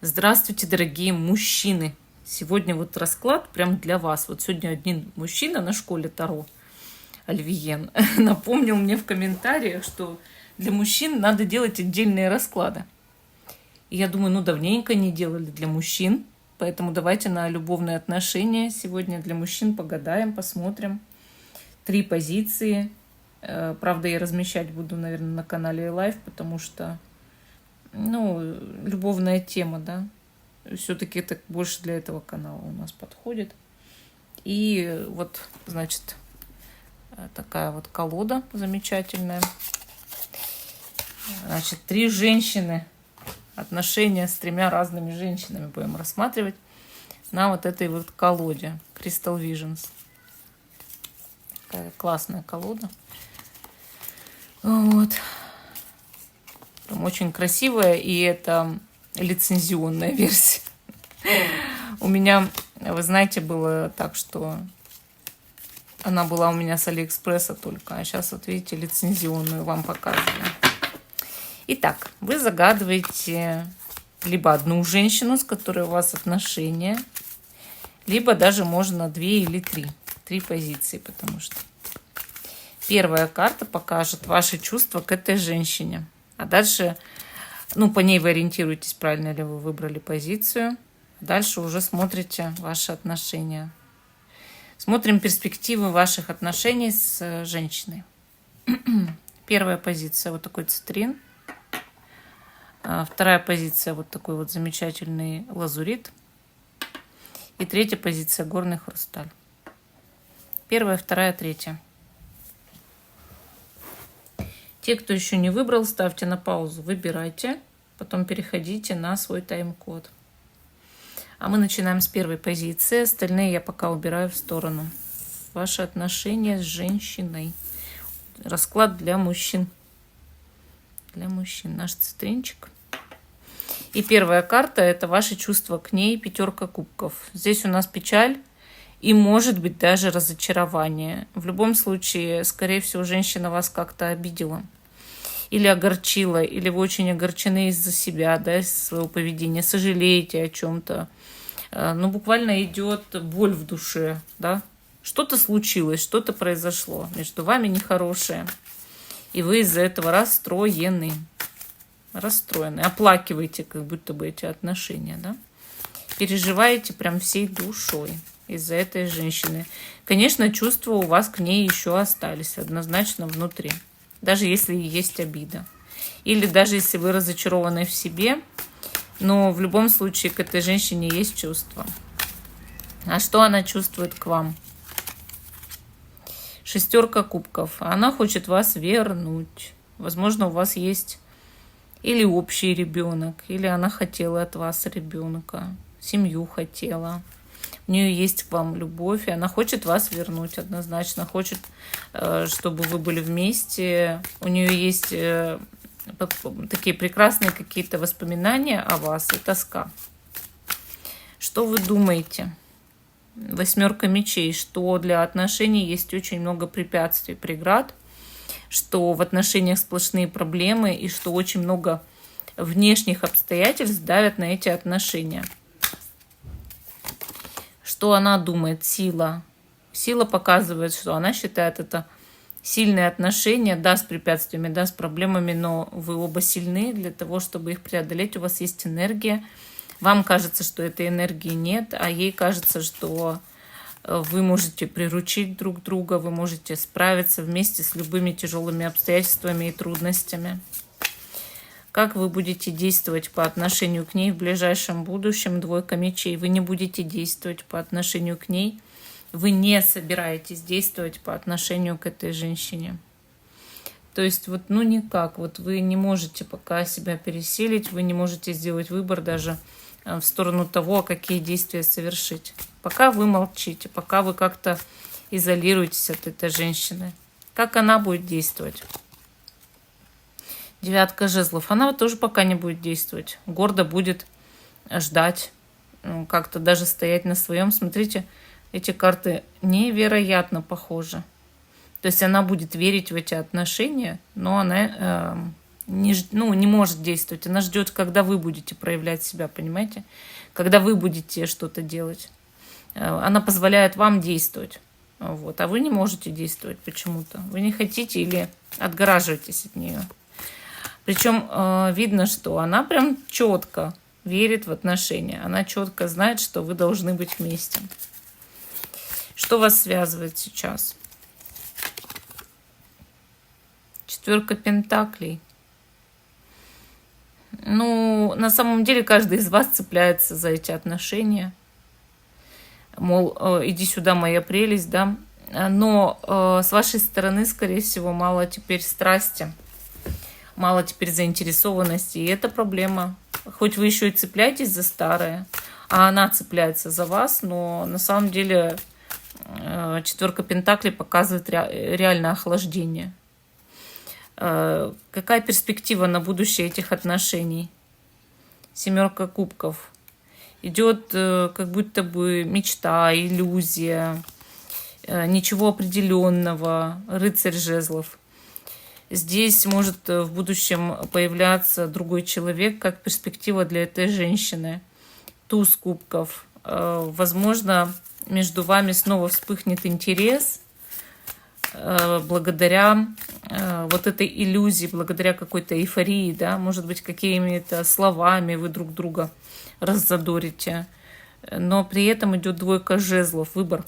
Здравствуйте, дорогие мужчины! Сегодня вот расклад прям для вас. Вот сегодня один мужчина на школе Таро, Альвиен, напомнил мне в комментариях, что для мужчин надо делать отдельные расклады. И я думаю, ну давненько не делали для мужчин, поэтому давайте на любовные отношения сегодня для мужчин погадаем, посмотрим. 3 позиции. Правда, я размещать буду, наверное, на канале Live, потому что любовная тема, да. Все-таки это больше для этого канала у нас подходит. И вот, значит, такая вот колода замечательная. Значит, 3 женщины. Отношения с 3 разными женщинами будем рассматривать на вот этой вот колоде. Crystal Visions. Такая классная колода. Вот. Там очень красивая, и это лицензионная версия. У меня, вы знаете, было так, что она была у меня с Алиэкспресса только, а сейчас вот видите, лицензионную вам показываю. Итак, вы загадываете либо одну женщину, с которой у вас отношения, либо даже можно 2 или 3. 3 позиции, потому что первая карта покажет ваши чувства к этой женщине. А дальше, по ней вы ориентируетесь, правильно ли вы выбрали позицию. Дальше уже смотрите ваши отношения. Смотрим перспективы ваших отношений с женщиной. Первая позиция вот такой цитрин. Вторая позиция вот такой вот замечательный лазурит. И 3-я позиция горный хрусталь. 1-я, 2-я, 3-я. Те, кто еще не выбрал, ставьте на паузу, выбирайте, потом переходите на свой тайм-код. А мы начинаем с 1-й позиции, остальные я пока убираю в сторону. Ваши отношения с женщиной. Расклад для мужчин. Для мужчин. Наш цитринчик. И первая карта – это ваши чувства к ней, 5 кубков. Здесь у нас печаль и, может быть, даже разочарование. В любом случае, скорее всего, женщина вас как-то обидела. Или огорчила, или вы очень огорчены из-за себя, да, из своего поведения, сожалеете о чем-то. Буквально идет боль в душе, да. Что-то случилось, что-то произошло между вами нехорошее. И вы из-за этого расстроены. Оплакиваете как будто бы эти отношения, да. Переживаете прям всей душой из-за этой женщины. Конечно, чувства у вас к ней еще остались однозначно внутри. Даже если есть обида. Или даже если вы разочарованы в себе. Но в любом случае к этой женщине есть чувства. А что она чувствует к вам? 6 кубков. Она хочет вас вернуть. Возможно, у вас есть или общий ребенок, или она хотела от вас ребенка. Семью хотела. У нее есть к вам любовь, и она хочет вас вернуть однозначно. Хочет, чтобы вы были вместе. У нее есть такие прекрасные какие-то воспоминания о вас и тоска. Что вы думаете? 8 мечей, что для отношений есть очень много препятствий, преград, что в отношениях сплошные проблемы и что очень много внешних обстоятельств давят на эти отношения. Что она думает? Сила. Сила показывает, что она считает это сильные отношения, да, с препятствиями, да, с проблемами, но вы оба сильны для того, чтобы их преодолеть. У вас есть энергия. Вам кажется, что этой энергии нет, а ей кажется, что вы можете приручить друг друга, вы можете справиться вместе с любыми тяжелыми обстоятельствами и трудностями. Как вы будете действовать по отношению к ней в ближайшем будущем? 2 мечей. Вы не будете действовать по отношению к ней. Вы не собираетесь действовать по отношению к этой женщине. То есть никак. Вы не можете пока себя пересилить, вы не можете сделать выбор даже в сторону того, какие действия совершить. Пока вы молчите, пока вы как-то изолируетесь от этой женщины. Как она будет действовать? 9 жезлов. Она тоже пока не будет действовать. Гордо будет ждать, как-то даже стоять на своем. Смотрите, эти карты невероятно похожи. То есть она будет верить в эти отношения, но она не может действовать. Она ждет, когда вы будете проявлять себя, понимаете? Когда вы будете что-то делать. Она позволяет вам действовать. Вот. А вы не можете действовать почему-то. Вы не хотите или отгораживаетесь от нее. Причем видно, что она прям четко верит в отношения. Она четко знает, что вы должны быть вместе. Что вас связывает сейчас? 4 пентаклей. Ну, на самом деле, каждый из вас цепляется за эти отношения. Мол, иди сюда, моя прелесть, да. Но с вашей стороны, скорее всего, мало теперь страсти, мало теперь заинтересованности. И это проблема. Хоть вы еще и цепляетесь за старое, а она цепляется за вас, но на самом деле 4 пентаклей показывает реальное охлаждение. Какая перспектива на будущее этих отношений? 7 кубков. Идет как будто бы мечта, иллюзия, ничего определенного. Рыцарь жезлов. Здесь может в будущем появляться другой человек, как перспектива для этой женщины. Туз кубков. Возможно, между вами снова вспыхнет интерес благодаря вот этой иллюзии, благодаря какой-то эйфории, да, может быть, какими-то словами вы друг друга раззадорите. Но при этом идет 2 жезлов, выбор.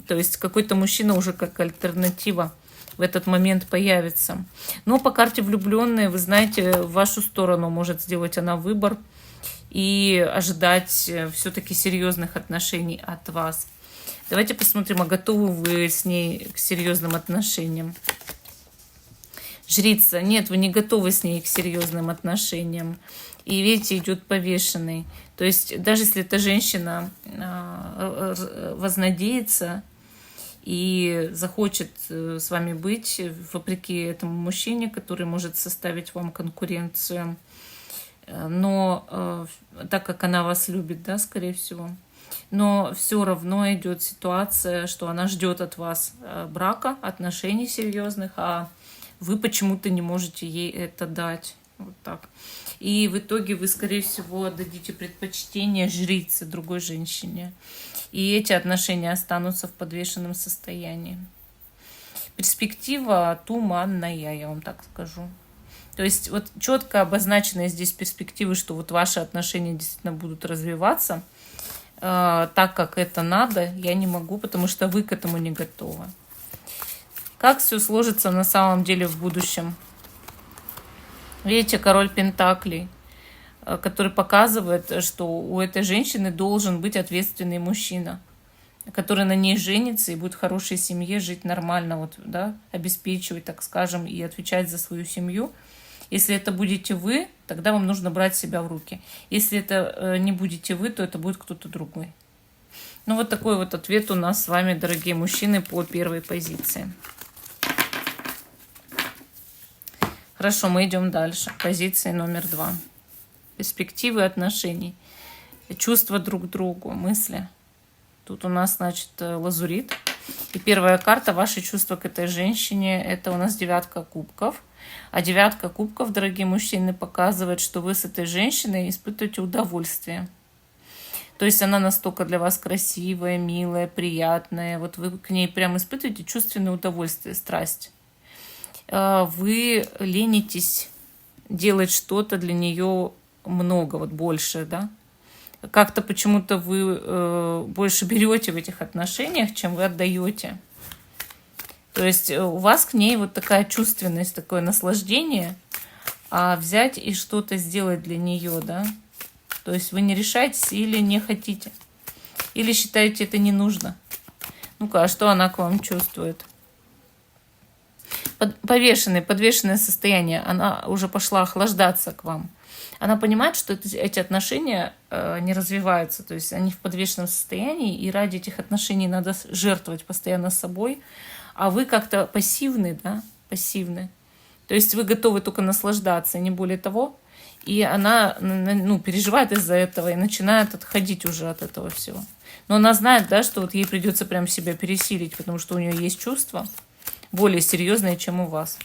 То есть какой-то мужчина уже как альтернатива в этот момент появится. Но по карте влюбленные, вы знаете, в вашу сторону может сделать она выбор и ожидать все-таки серьезных отношений от вас. Давайте посмотрим, а готовы вы с ней к серьезным отношениям. Жрица. Нет, вы не готовы с ней к серьезным отношениям. И видите, идет повешенный. То есть даже если эта женщина вознадеется и захочет с вами быть, вопреки этому мужчине, который может составить вам конкуренцию, но так как она вас любит, да, скорее всего, но все равно идет ситуация, что она ждет от вас брака, отношений серьезных, а вы почему-то не можете ей это дать. Вот так. И в итоге вы, скорее всего, отдадите предпочтение жрице, другой женщине. И эти отношения останутся в подвешенном состоянии. Перспектива туманная, я вам так скажу. То есть вот четко обозначенные здесь перспективы, что вот ваши отношения действительно будут развиваться так, как это надо, я не могу, потому что вы к этому не готовы. Как все сложится на самом деле в будущем? Видите, король пентаклей, который показывает, что у этой женщины должен быть ответственный мужчина, который на ней женится и будет в хорошей семье, жить нормально, вот, да, обеспечивать, так скажем, и отвечать за свою семью. Если это будете вы, тогда вам нужно брать себя в руки. Если это не будете вы, то это будет кто-то другой. Ну вот такой вот ответ у нас с вами, дорогие мужчины, по первой позиции. Хорошо, мы идем дальше. Позиция номер 2. Перспективы отношений. Чувства друг к другу, мысли. Тут у нас, значит, лазурит. И первая карта, ваши чувства к этой женщине, это у нас 9 кубков. А 9 кубков, дорогие мужчины, показывает, что вы с этой женщиной испытываете удовольствие. То есть она настолько для вас красивая, милая, приятная. Вот вы к ней прям испытываете чувственное удовольствие, страсть. Вы ленитесь делать что-то для нее много, вот больше, да? Как-то почему-то вы больше берете в этих отношениях, чем вы отдаете. То есть у вас к ней вот такая чувственность, такое наслаждение, а взять и что-то сделать для нее, да? То есть вы не решаетесь или не хотите, или считаете это не нужно. Ну-ка, а что она к вам чувствует? Подвешенное состояние, она уже пошла охлаждаться к вам. Она понимает, что эти отношения не развиваются, то есть они в подвешенном состоянии, и ради этих отношений надо жертвовать постоянно собой, а вы как-то пассивны, да, пассивны. То есть вы готовы только наслаждаться, не более того, и она, ну, переживает из-за этого и начинает отходить уже от этого всего. Но она знает, да, что вот ей придется прям себя пересилить, потому что у нее есть чувства более серьезные, чем у вас.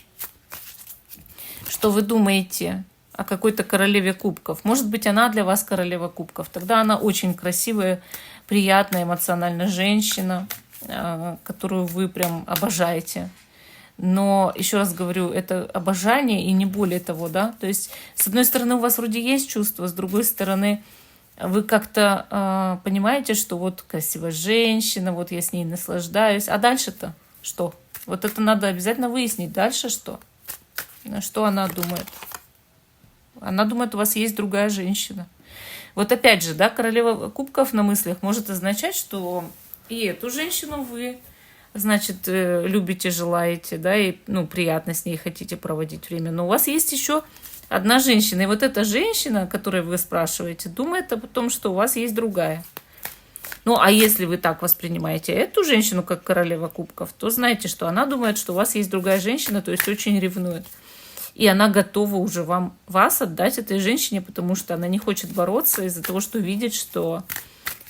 что вы думаете о какой-то королеве кубков. Может быть, она для вас королева кубков. Тогда она очень красивая, приятная, эмоциональная женщина, которую вы прям обожаете. Но, еще раз говорю, это обожание и не более того, да. То есть, с одной стороны, у вас вроде есть чувства, с другой стороны, вы как-то понимаете, что вот красивая женщина, вот я с ней наслаждаюсь. А дальше-то что? Вот это надо обязательно выяснить. Дальше что? Что она думает? Она думает, у вас есть другая женщина. Вот опять же, да, королева кубков на мыслях может означать, что и эту женщину вы, значит, любите, желаете, да, и, ну, приятно с ней хотите проводить время. Но у вас есть еще одна женщина. И вот эта женщина, о которой вы спрашиваете, думает о том, что у вас есть другая. Ну, а если вы так воспринимаете эту женщину как королева кубков, то знаете, что она думает, что у вас есть другая женщина, то есть очень ревнует. И она готова уже вас отдать этой женщине, потому что она не хочет бороться из-за того, что видит, что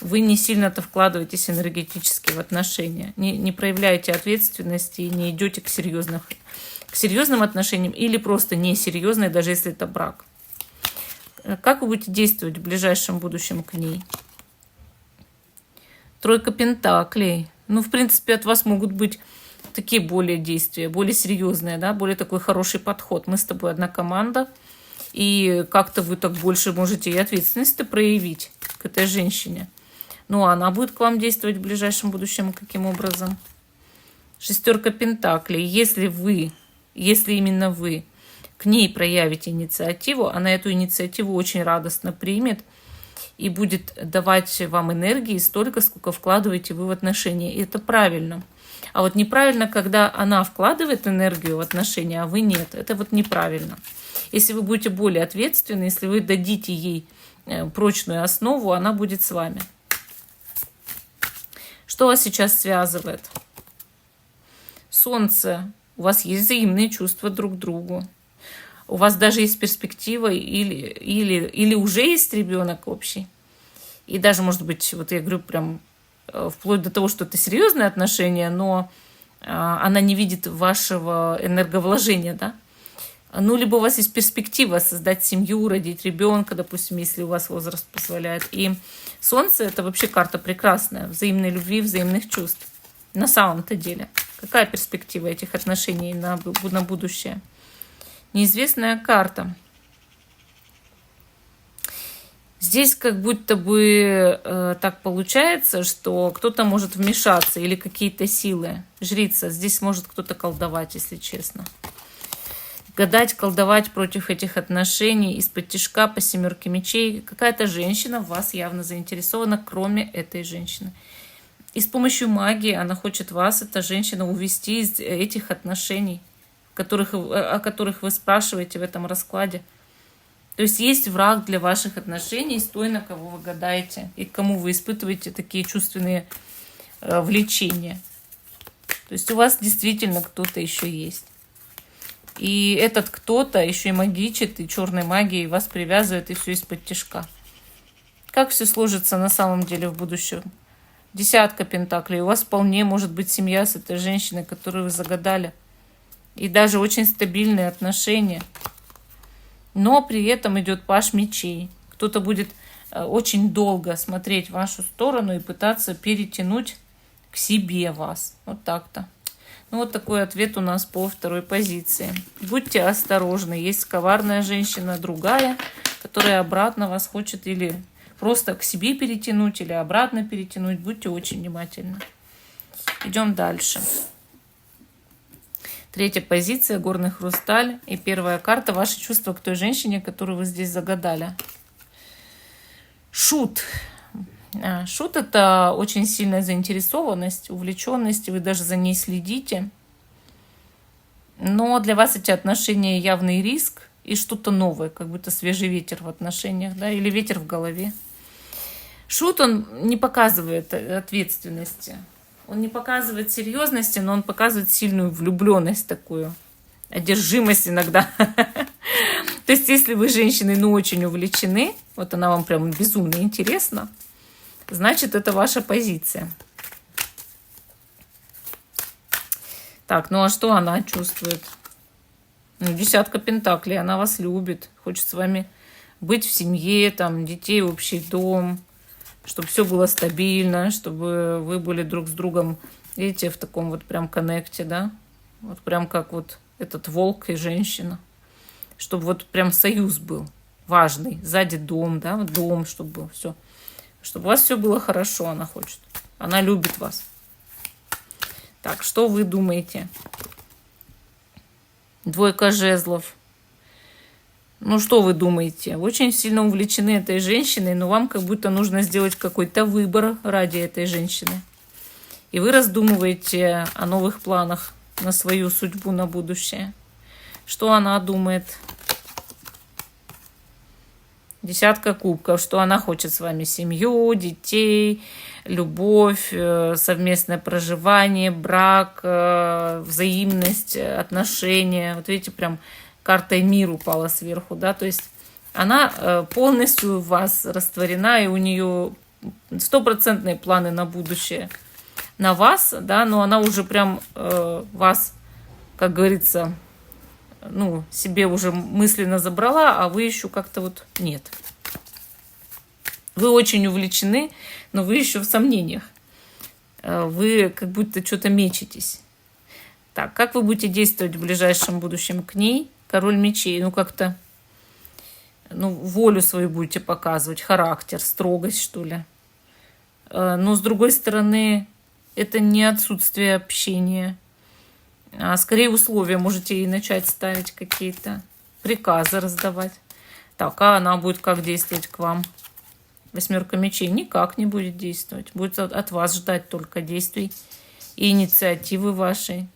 вы не сильно-то вкладываетесь энергетически в отношения, не проявляете ответственности и не идете к серьезным отношениям или просто несерьезные, даже если это брак. Как вы будете действовать в ближайшем будущем к ней? Тройка пентаклей. Ну, в принципе, от вас могут быть такие более действия, более серьезные, да, более такой хороший подход. Мы с тобой одна команда, и как-то вы так больше можете и ответственность проявить к этой женщине. Ну, а она будет к вам действовать в ближайшем будущем каким образом? Шестерка пентаклей. Если именно вы к ней проявите инициативу, она эту инициативу очень радостно примет и будет давать вам энергии столько, сколько вкладываете вы в отношения. И это правильно. А вот неправильно, когда она вкладывает энергию в отношения, а вы нет. Это вот неправильно. Если вы будете более ответственны, если вы дадите ей прочную основу, она будет с вами. Что вас сейчас связывает? Солнце. У вас есть взаимные чувства друг к другу. У вас даже есть перспектива или уже есть ребенок общий. И даже, может быть, вот я говорю, прям вплоть до того, что это серьезные отношения, но она не видит вашего энерговложения, да? Ну, либо у вас есть перспектива создать семью, родить ребенка, допустим, если у вас возраст позволяет. И Солнце — это вообще карта прекрасная, взаимной любви, взаимных чувств. На самом-то деле. Какая перспектива этих отношений на будущее? Неизвестная карта. Здесь как будто бы так получается, что кто-то может вмешаться или какие-то силы. Жрица. Здесь может кто-то колдовать, если честно. Гадать, колдовать против этих отношений из-под тишка по семерке мечей. Какая-то женщина в вас явно заинтересована, кроме этой женщины. И с помощью магии она хочет вас, эта женщина, увести из этих отношений, о которых вы спрашиваете в этом раскладе. То есть враг для ваших отношений с той, на кого вы гадаете, и к кому вы испытываете такие чувственные влечения. То есть у вас действительно кто-то еще есть. И этот кто-то еще и магичит, и черной магией вас привязывает, и все из-под тишка. Как все сложится на самом деле в будущем? Десятка пентаклей. У вас вполне может быть семья с этой женщиной, которую вы загадали. И даже очень стабильные отношения. Но при этом идет паж мечей. Кто-то будет очень долго смотреть в вашу сторону и пытаться перетянуть к себе вас. Вот так-то. Ну, вот такой ответ у нас по второй позиции. Будьте осторожны. Есть коварная женщина, другая, которая обратно вас хочет или просто к себе перетянуть, или обратно перетянуть. Будьте очень внимательны. Идем дальше. Третья позиция, горный хрусталь. И первая карта — ваши чувства к той женщине, которую вы здесь загадали. Шут. Шут — это очень сильная заинтересованность, увлеченность, вы даже за ней следите. Но для вас эти отношения явный риск и что-то новое, как будто свежий ветер в отношениях, да, или ветер в голове. Шут, он не показывает ответственности, он не показывает серьезности, но он показывает сильную влюбленность такую, одержимость иногда. То есть, если вы женщины, очень увлечены, вот она вам прям безумно интересна, значит, это ваша позиция. Так, ну а что она чувствует? Ну, десятка пентаклей, она вас любит, хочет с вами быть в семье, там, детей, общий дом, чтобы все было стабильно, чтобы вы были друг с другом, видите, в таком вот прям коннекте, да, вот прям как вот этот волк и женщина, чтобы вот прям союз был важный, сзади дом, да, вот дом, чтобы был, все, чтобы у вас все было хорошо, она хочет, она любит вас. Так, что вы думаете? Двойка жезлов. Ну, что вы думаете? Очень сильно увлечены этой женщиной, но вам как будто нужно сделать какой-то выбор ради этой женщины. И вы раздумываете о новых планах на свою судьбу, на будущее. Что она думает? Десятка кубков. Что она хочет с вами? Семью, детей, любовь, совместное проживание, брак, взаимность, отношения. Вот видите, прям карта мир упала сверху, да, то есть она полностью в вас растворена, и у нее стопроцентные планы на будущее на вас, да, но она уже прям вас, как говорится, ну, себе уже мысленно забрала, а вы еще как-то вот нет. Вы очень увлечены, но вы еще в сомнениях. Вы как будто что-то мечетесь. Так, как вы будете действовать в ближайшем будущем к ней? Король мечей, ну как-то, ну, волю свою будете показывать, характер, строгость, что ли. Но с другой стороны, это не отсутствие общения, а скорее условия можете ей начать ставить какие-то, приказы раздавать. Так, а она будет как действовать к вам? Восьмерка мечей никак не будет действовать. Будет от вас ждать только действий и инициативы вашей.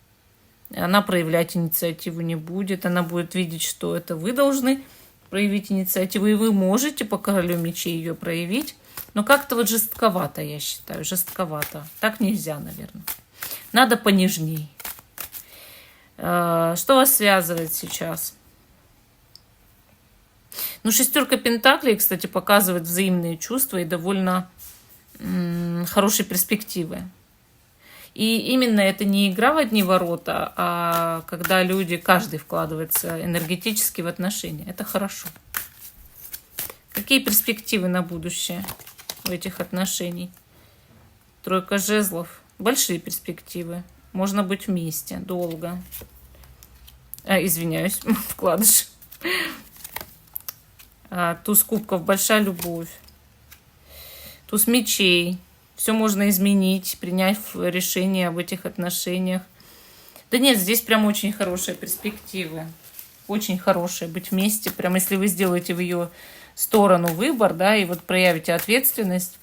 Она проявлять инициативу не будет. Она будет видеть, что это вы должны проявить инициативу. И вы можете по королю мечей ее проявить. Но как-то вот жестковато, я считаю. Жестковато. Так нельзя, наверное. Надо понежней. Что вас связывает сейчас? Ну, шестерка пентаклей, кстати, показывает взаимные чувства и довольно хорошие перспективы. И именно это не игра в одни ворота, а когда люди, каждый вкладывается энергетически в отношения. Это хорошо. Какие перспективы на будущее у этих отношений? Тройка жезлов. Большие перспективы. Можно быть вместе долго. Извиняюсь, вкладыш. Туз кубков. Большая любовь. Туз мечей. Все можно изменить, принять решение об этих отношениях. Да нет, здесь прям очень хорошие перспективы. Очень хорошие быть вместе. Прям если вы сделаете в ее сторону выбор, да, и вот проявите ответственность,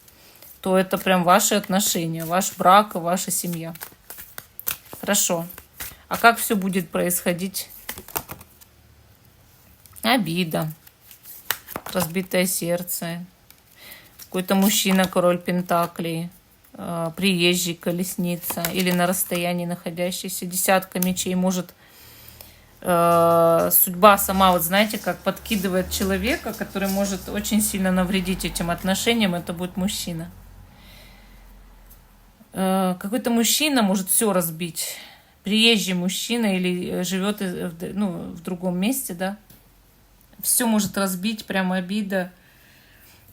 то это прям ваши отношения, ваш брак, ваша семья. Хорошо. А как все будет происходить? Обида. Разбитое сердце. Какой-то мужчина, король пентаклей, приезжий, колесница, или на расстоянии находящийся, десятка мечей, может, судьба сама, вот знаете, как подкидывает человека, который может очень сильно навредить этим отношениям, это будет мужчина. Какой-то мужчина может все разбить, приезжий мужчина или живет, ну, в другом месте, да, все может разбить, прям обида.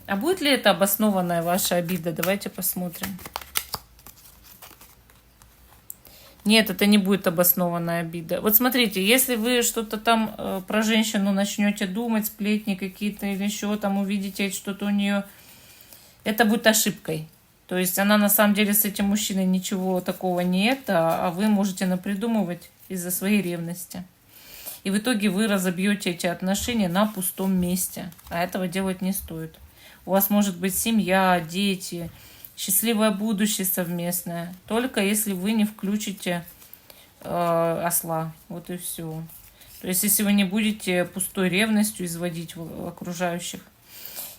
А будет ли это обоснованная ваша обида? Давайте посмотрим. Нет, это не будет обоснованная обида. Вот смотрите, если вы что-то там про женщину начнете думать, сплетни какие-то или еще там увидите что-то у нее, это будет ошибкой. То есть она на самом деле с этим мужчиной ничего такого нет, а вы можете напридумывать из-за своей ревности. И в итоге вы разобьете эти отношения на пустом месте. А этого делать не стоит. У вас может быть семья, дети, счастливое будущее совместное. Только если вы не включите осла. Вот и все. То есть если вы не будете пустой ревностью изводить окружающих.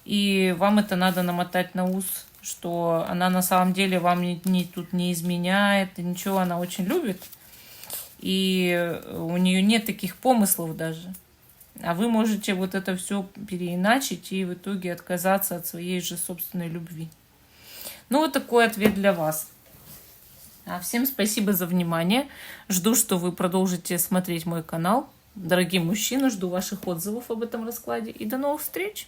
И вам это надо намотать на ус, что она на самом деле вам тут не изменяет. Ничего, она очень любит. И у нее нет таких помыслов даже. А вы можете вот это все переиначить и в итоге отказаться от своей же собственной любви. Ну, вот такой ответ для вас. Всем спасибо за внимание. Жду, что вы продолжите смотреть мой канал. Дорогие мужчины, жду ваших отзывов об этом раскладе. И до новых встреч!